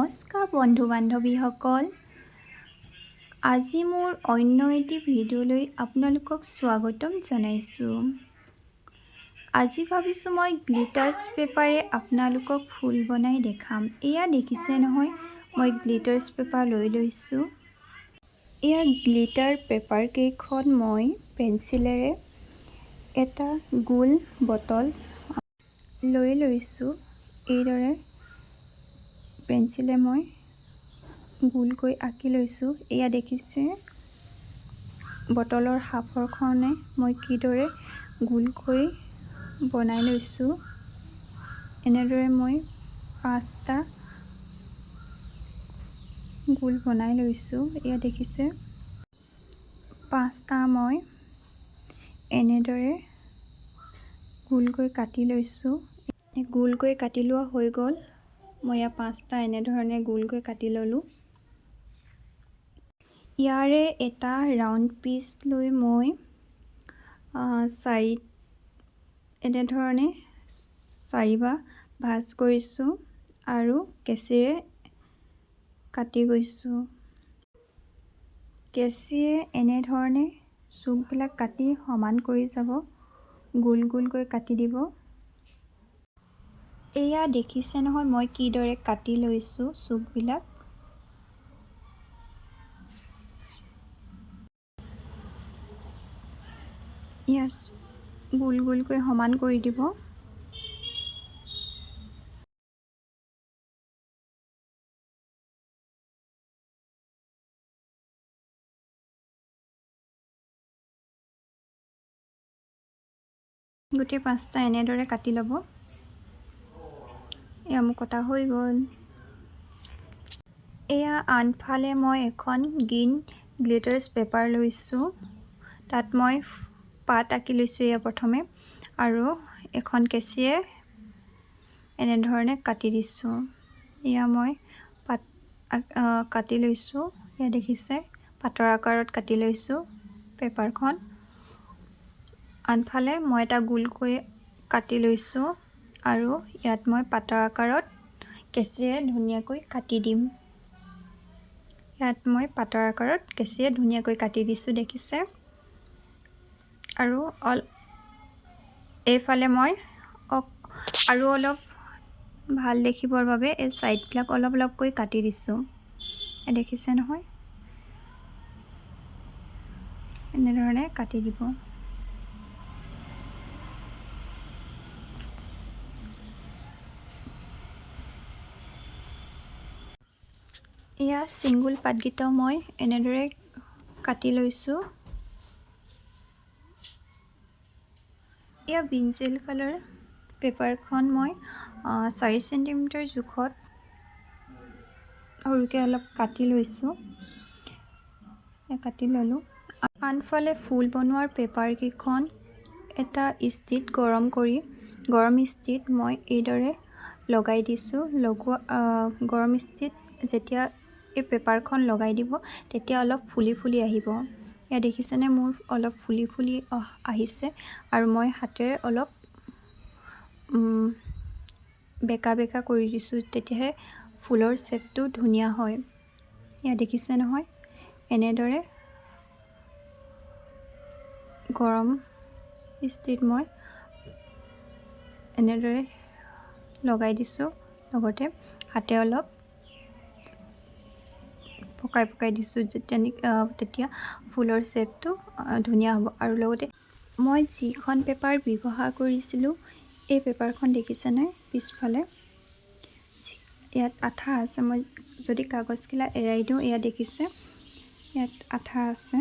নমস্কাৰ বন্ধু বান্ধৱীসকল, আজি মোৰ অন্য এটি ভিডিঅ'লৈ আপোনালোকক স্বাগতম জনাইছোঁ। আজি ভাবিছোঁ মই গ্লিটাৰ্ছ পেপাৰে আপোনালোকক ফুল বনাই দেখাম। এয়া দেখিছে নহয়, মই গ্লিটাৰ্ছ পেপাৰ লৈ লৈছোঁ। এয়া গ্লিটাৰ পেপাৰ কেইখন মই পেঞ্চিলেৰে এটা গোল বটল লৈ লৈছোঁ। এইদৰে পেঞ্চিলে মই গোলকৈ আঁকি লৈছোঁ। এয়া দেখিছে বটলৰ সাফৰখনে মই কিদৰে গোলকৈ বনাই লৈছোঁ। এনেদৰে মই 5টা গোল বনাই লৈছোঁ। এয়া দেখিছে 5টা মই এনেদৰে গোলকৈ কাটি লৈছোঁ। গোলকৈ কাটি লোৱা হৈ গ'ল। মই ইয়াৰ 5টা এনেধৰণে গোলকৈ কাটি ল'লোঁ। ইয়াৰে এটা ৰাউণ্ড পিচ লৈ মই এনেধৰণে 4 ভাঁজ কৰিছোঁ আৰু কেঁচিৰে কাটি গৈছোঁ। কেঁচিৰে এনেধৰণে চুকবিলাক কাটি সমান কৰি যাব, গোল গোলকৈ কাটি দিব। এয়া দেখিছে নহয়, মই কিদৰে কাটি লৈছোঁ চুকবিলাক। ইয়াত গোল গোলকৈ সমান কৰি দিব। গোটেই 5টা এনেদৰে কাটি ল'ব। এয়া মোৰ কটা হৈ গ'ল। এয়া আনফালে মই এখন গ্ৰীণ গ্লিটাৰ্ছ পেপাৰ লৈছোঁ। তাত মই পাত আঁকি লৈছোঁ এয়া প্ৰথমে, আৰু এখন কেঁচিৰে এনেধৰণে কাটি দিছোঁ। এয়া মই পাত কাটি লৈছোঁ। এয়া দেখিছে পাতৰ আকাৰত কাটি লৈছোঁ পেপাৰখন। আনফালে মই এটা গোলকৈ কাটি লৈছোঁ আৰু ইয়াত মই পাতৰ আকাৰত কেঁচিৰে ধুনীয়াকৈ কাটি দিম। ইয়াত মই পাতৰ আকাৰত কেঁচিৰে ধুনীয়াকৈ কাটি দিছোঁ, দেখিছে। আৰু এইফালে মই আৰু অলপ ভাল দেখিবৰ বাবে এই ছাইডবিলাক অলপ অলপকৈ কাটি দিছোঁ। দেখিছে নহয়, এনেধৰণে কাটি দিব। এয়া ছিংগুল পাতকেইটাও মই এনেদৰে কাটি লৈছোঁ। এয়া ব্ৰিঞ্জেল কালাৰ পেপাৰখন মই 4 চেণ্টিমিটাৰ জোখত সৰুকৈ অলপ কাটি লৈছোঁ। কাটি ল'লোঁ। আনফালে ফুল বনোৱাৰ পেপাৰকেইখন এটা ইষ্ট্ৰিত গৰম ইষ্ট্ৰিত মই এইদৰে লগাই দিছোঁ। গৰম ইষ্ট্ৰিত যেতিয়া এই পেপাৰখন লগাই দিব, তেতিয়া অলপ ফুলি ফুলি আহিব। এয়া দেখিছেনে, মোৰ অলপ ফুলি ফুলি আহিছে আৰু মই হাতেৰে অলপ বেকা বেকা কৰি দিছোঁ, তেতিয়াহে ফুলৰ শ্বেপটো ধুনীয়া হয়। এয়া দেখিছে নহয়, এনেদৰে গৰম ইষ্ট্ৰিত মই এনেদৰে লগাই দিছোঁ। লগতে হাতে অলপ পকাই পকাই দিছোঁ, তেতিয়া ফুলৰ শ্বেপটো ধুনীয়া হ'ব। আৰু লগতে মই যিখন পেপাৰ ব্যৱহাৰ কৰিছিলোঁ, এই পেপাৰখন দেখিছেনে, পিছফালে ইয়াত আঠা আছে। মই যদি কাগজখিলা এৰাই দিওঁ, এয়া দেখিছে ইয়াত আঠা আছে।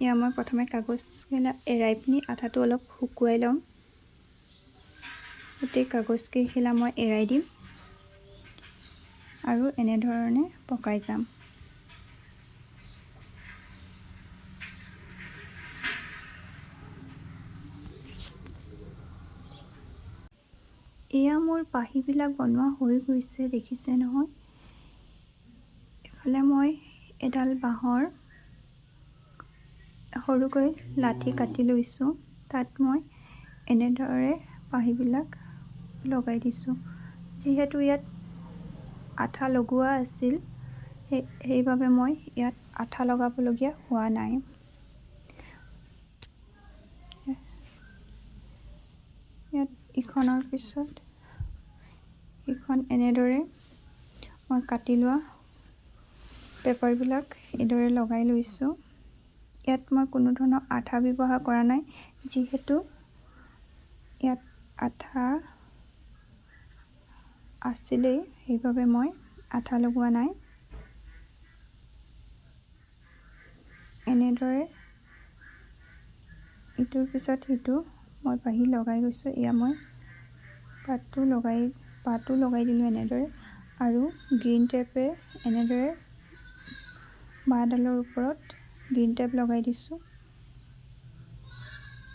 এয়া মই প্ৰথমে কাগজখিলা এৰাই পিনি আঠাটো অলপ শুকুৱাই ল'ম। গোটেই কাগজখিলা মই এৰাই দিম আৰু এনেধৰণে পকাই যাম। এয়া মোৰ পাহিবিলাক বনোৱা হৈ গৈছে, দেখিছে নহয়। এইফালে মই এডাল বাঁহৰ সৰুকৈ লাঠি কাটি লৈছোঁ। তাত মই এনেদৰে পাহিবিলাক লগাই দিছোঁ। যিহেতু ইয়াত আঠা লগোৱা আছিল সেইবাবে মই ইয়াত আঠা লগাবলগীয়া হোৱা নাই। ইয়াত ইখনৰ পিছত ইখন এনেদৰে মই কাটি লোৱা পেপাৰবিলাক এইদৰে লগাই লৈছোঁ। ইয়াত মই কোনো ধৰণৰ আঠা ব্যৱহাৰ কৰা নাই, যিহেতু ইয়াত আঠা আছিলেই সেইবাবে মই আঠা লগোৱা নাই। এনেদৰে ইটোৰ পিছত সিটো মই বাঢ়ি লগাই গৈছোঁ। এয়া মই পাতো লগাই দিলোঁ এনেদৰে, আৰু গ্ৰীণ টেপে এনেদৰে বাঁহডালৰ ওপৰত গ্ৰীণ টেপ লগাই দিছোঁ।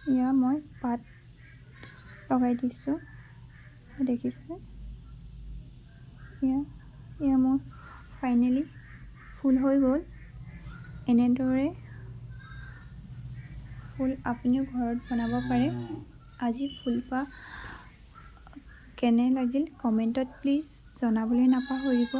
এয়া মই পাত লগাই দিছোঁ, দেখিছে। এয়া মোৰ ফাইনেলি ফুল হৈ গ'ল। এনেদৰে ফুল আপুনিও ঘৰত বনাব পাৰে। আজি ফুলপাহ কেনে লাগিল কমেণ্টত প্লিজ জনাবলৈ নাপাহৰিব।